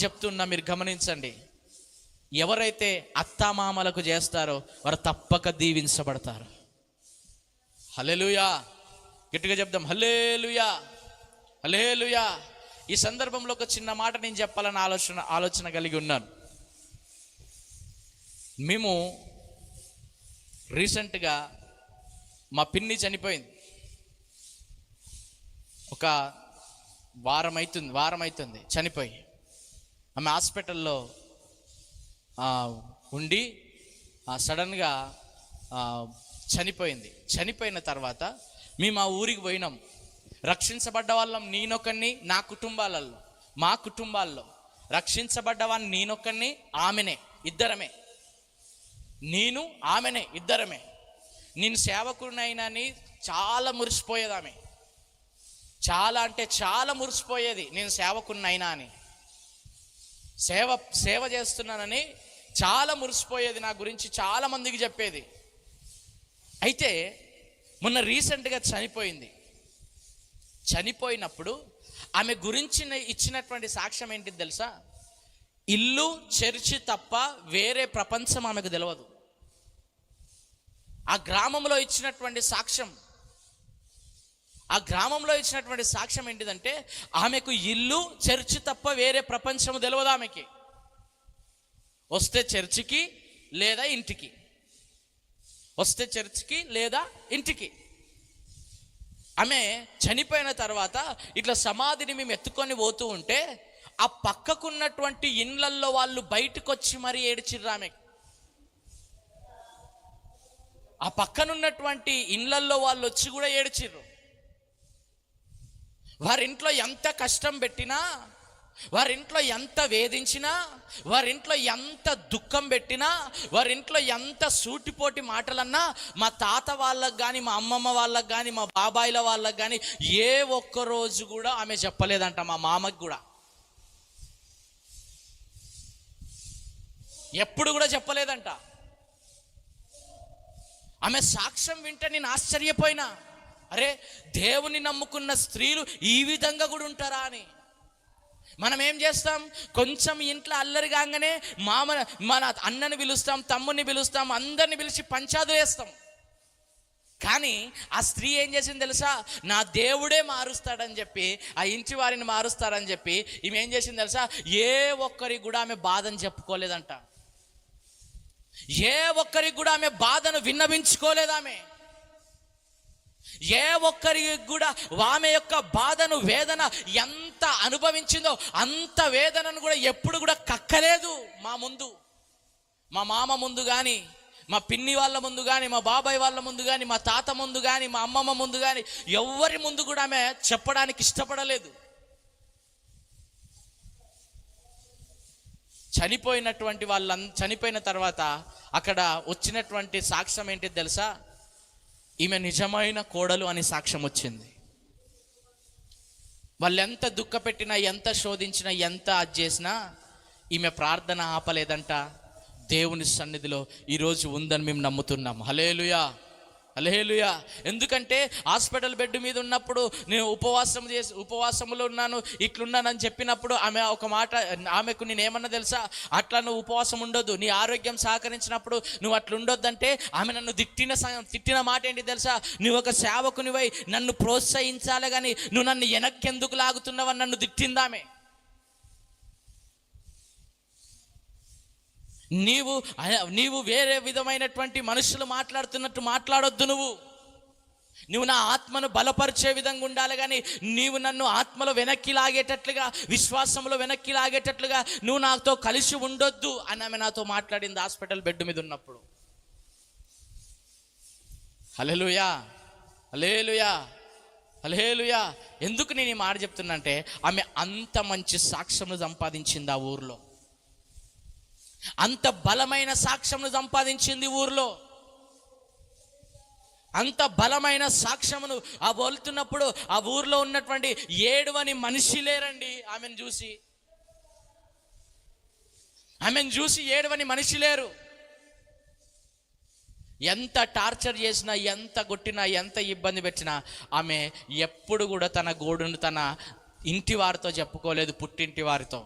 చెప్తున్నా, మీరు గమనించండి. ఎవరైతే అత్తామామలకు చేస్తారో వారు తప్పక దీవించబడతారు. హల్లెలూయా, గట్టిగా చెప్దాం హల్లెలూయా, హల్లెలూయా. ఈ సందర్భంలో ఒక చిన్న మాట నేను చెప్పాలని ఆలోచన కలిగి ఉన్నాను. మేము రీసెంట్గా మా పిన్ని చనిపోయింది. ఒక వారం అవుతుంది చనిపోయి. ఆమె హాస్పిటల్లో ఉండి సడన్గా చనిపోయింది. చనిపోయిన తర్వాత మేము ఆ ఊరికి పోయినాం. రక్షించబడ్డ వాళ్ళం నేనొకరిని, మా కుటుంబాల్లో రక్షించబడ్డవాన్ని నేనొకరిని, ఆమెనే, ఇద్దరమే. నేను ఆమెనే, ఇద్దరమే. నేను సేవకుడినైనాని చాలా మురిసిపోయేది ఆమె. చాలా అంటే చాలా మురిసిపోయేది. నేను సేవకుడినైనా అని, సేవ చేస్తున్నానని చాలా మురిసిపోయేది. నా గురించి చాలా మందికి చెప్పేది. అయితే మొన్న రీసెంట్గా చనిపోయింది. చనిపోయినప్పుడు ఆమె గురించి ఇచ్చినటువంటి సాక్ష్యం ఏంటిది తెలుసా? ఇల్లు, చర్చి తప్ప వేరే ప్రపంచం ఆమెకు తెలియదు. ఆ గ్రామంలో ఇచ్చినటువంటి సాక్ష్యం ఏంటిదంటే, ఆమెకు ఇల్లు, చర్చి తప్ప వేరే ప్రపంచం తెలియదు ఆమెకి. వస్తే చర్చికి లేదా ఇంటికి. ఆమె చనిపోయిన తర్వాత ఇట్లా సమాధిని మేము ఎత్తుకొని పోతూ ఉంటే ఆ పక్కకున్నటువంటి ఇండ్లల్లో వాళ్ళు బయటకు వచ్చి మరీ ఏడ్చిర్రు ఆమెకి. ఆ పక్కనున్నటువంటి ఇండ్లల్లో వాళ్ళు వచ్చి కూడా ఏడ్చిర్రు. వారింట్లో ఎంత కష్టం పెట్టినా, వారింట్లో ఎంత వేధించినా, వారింట్లో ఎంత దుఃఖం పెట్టినా, వారింట్లో ఎంత సూటిపోటి మాటలన్నా మా తాత వాళ్ళకు కానీ, మా అమ్మమ్మ వాళ్ళకు కానీ, మా బాబాయిల వాళ్ళకు కానీ ఏ ఒక్క రోజు కూడా ఆమె చెప్పలేదంట. మా మామకి కూడా ఎప్పుడు కూడా చెప్పలేదంట. ఆమె సాక్ష్యం వింటే నేను ఆశ్చర్యపోయినా, అరే దేవుని నమ్ముకున్న స్త్రీలు ఈ విధంగా కూడా ఉంటారా అని. మనం ఏం చేస్తాం, కొంచెం ఇంట్లో అల్లరి కాగానే మన అన్నని పిలుస్తాం, తమ్ముని పిలుస్తాం, అందరిని పిలిచి పంచాదులు వేస్తాం. కానీ ఆ స్త్రీ ఏం చేసింది తెలుసా? నా దేవుడే మారుస్తాడని చెప్పి, ఆ ఇంటి వారిని మారుస్తాడని చెప్పి ఈమె ఏం చేసింది తెలుసా? ఏ ఒక్కరికి కూడా ఆమె బాధను చెప్పుకోలేదంట. ఏ ఒక్కరికి కూడా ఆమె బాధను విన్నవించుకోలేదు. ఏ ఒక్కరికి కూడా ఆమె యొక్క బాధను, వేదన ఎంత అనుభవించిందో అంత వేదనను కూడా ఎప్పుడు కూడా కక్కలేదు. మా ముందు, మా మామ ముందు కానీ, మా పిన్ని వాళ్ళ ముందు కానీ, మా బాబాయ్ వాళ్ళ ముందు కానీ, మా తాత ముందు కానీ, మా అమ్మమ్మ ముందు కానీ, ఎవరి ముందు కూడా ఆమె చెప్పడానికి ఇష్టపడలేదు. చనిపోయిన తర్వాత అక్కడ వచ్చినటువంటి సాక్ష్యం ఏంటి తెలుసా? ఈమె నిజమైన కోడలు అని సాక్ష్యం వచ్చింది. వాళ్ళు ఎంత దుఃఖ పెట్టినా, ఎంత శోధించినా, ఎంత అది చేసినా ఈమె ప్రార్థన ఆపలేదంట. దేవుని సన్నిధిలో ఈరోజు ఉందని మేము నమ్ముతున్నాం. హల్లెలూయా, హల్లెలూయా. ఎందుకంటే హాస్పిటల్ బెడ్ మీద ఉన్నప్పుడు నేను ఉపవాసంలో ఉన్నాను, ఇట్లున్నానని చెప్పినప్పుడు ఆమె ఒక మాట, ఆమెకు నేను ఏమన్నా తెలుసా? అట్లా నువ్వు ఉపవాసం ఉండొద్దు, నీ ఆరోగ్యం సహకరించినప్పుడు నువ్వు అట్లా ఉండొద్దంటే ఆమె నన్ను తిట్టిన మాట ఏంటి తెలుసా? నువ్వు ఒక సేవకునివై నన్ను ప్రోత్సహించాలి కానీ నువ్వు నన్ను వెనక్కెందుకు లాగుతున్నావని నన్ను తిట్టిందామె. నీవు వేరే విధమైనటువంటి మనుషులు మాట్లాడుతున్నట్టు మాట్లాడొద్దు. నువ్వు నా ఆత్మను బలపరిచే విధంగా ఉండాలి కానీ నీవు నన్ను ఆత్మలో వెనక్కి లాగేటట్లుగా, విశ్వాసంలో వెనక్కి లాగేటట్లుగా నువ్వు నాతో కలిసి ఉండొద్దు అని ఆమె నాతో మాట్లాడింది హాస్పిటల్ బెడ్ మీద ఉన్నప్పుడు. హల్లెలూయా, హల్లెలూయా, హల్లెలూయా. ఎందుకు నేను ఈ మాట చెప్తున్నా అంటే, ఆమె అంత మంచి సాక్ష్యం సంపాదించింది ఆ ఊర్లో. అంత బలమైన సాక్ష్యమును సంపాదించింది ఊర్లో. అంత బలమైన సాక్ష్యమును ఆ వెళ్తున్నప్పుడు ఆ ఊర్లో ఉన్నటువంటి ఏడువని మనిషి లేరండి. ఆమెను చూసి ఏడువని మనిషి లేరు. ఎంత టార్చర్ చేసినా, ఎంత కొట్టినా, ఎంత ఇబ్బంది పెట్టినా ఆమె ఎప్పుడు కూడా తన గోడును తన ఇంటి వారితో చెప్పుకోలేదు, పుట్టింటి వారితో.